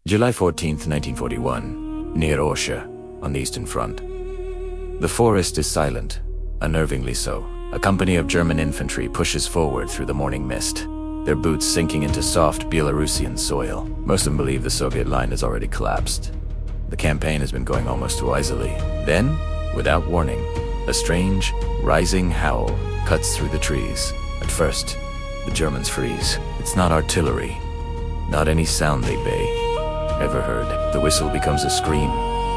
July 14th, 1941, near Orsha, on the Eastern Front. The forest is silent, unnervingly so. A company of German infantry pushes forward through the morning mist, their boots sinking into soft Belarusian soil. Most of them believe the Soviet line has already collapsed. The campaign has been going almost too easily. Then, without warning, a strange, rising howl cuts through the trees. At first, the Germans freeze. It's not artillery, not any sound they ever heard. The whistle becomes a scream,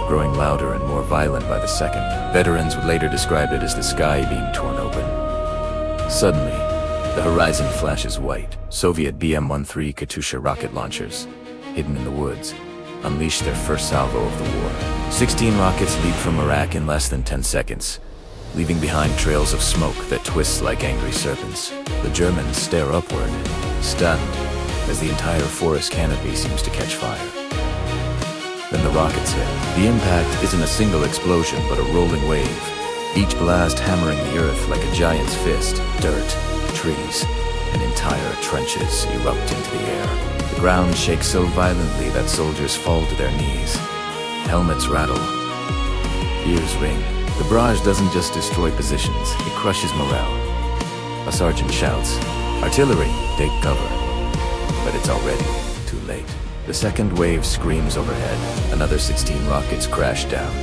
growing louder and more violent by the second. Veterans would later describe it as the sky being torn open. Suddenly, the horizon flashes white. Soviet BM-13 Katyusha rocket launchers, hidden in the woods, unleashed their first salvo of the war. 16 rockets leap from Iraq in less than 10 seconds, leaving behind trails of smoke that twist like angry serpents. The Germans stare upward, stunned, as the entire forest canopy seems to catch fire. Then the rockets hit. The impact isn't a single explosion, but a rolling wave, each blast hammering the earth like a giant's fist. Dirt, trees, and entire trenches erupt into the air. The ground shakes so violently that soldiers fall to their knees. Helmets rattle, ears ring. The barrage doesn't just destroy positions, it crushes morale. A sergeant shouts, "Artillery, take cover." But it's already too late. The second wave screams overhead. Another 16 rockets crash down,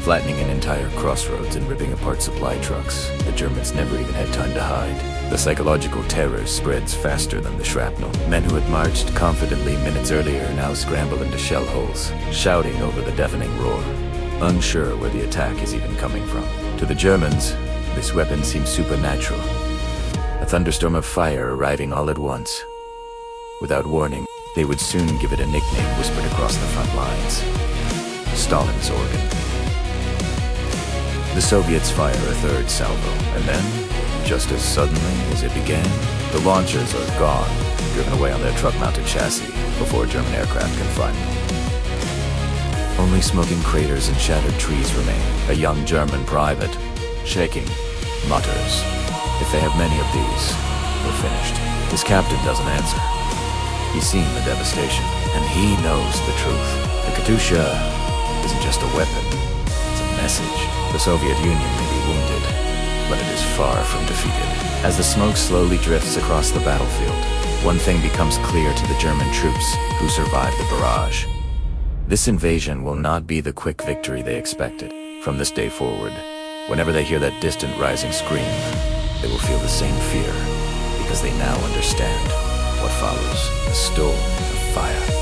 flattening an entire crossroads and ripping apart supply trucks. The Germans never even had time to hide. The psychological terror spreads faster than the shrapnel. Men who had marched confidently minutes earlier now scramble into shell holes, shouting over the deafening roar, unsure where the attack is even coming from. To the Germans, this weapon seems supernatural. A thunderstorm of fire arriving all at once. Without warning, they would soon give it a nickname whispered across the front lines: Stalin's organ. The Soviets fire a third salvo, and then, just as suddenly as it began, the launchers are gone, driven away on their truck-mounted chassis before German aircraft can find them. Only smoking craters and shattered trees remain. A young German private, shaking, mutters, "If they have many of these, we're finished." His captain doesn't answer. He's seen the devastation, and he knows the truth. The Katyusha isn't just a weapon, it's a message. The Soviet Union may be wounded, but it is far from defeated. As the smoke slowly drifts across the battlefield, one thing becomes clear to the German troops who survived the barrage. This invasion will not be the quick victory they expected. From this day forward, whenever they hear that distant rising scream, they will feel the same fear, because they now understand what follows: a storm of fire.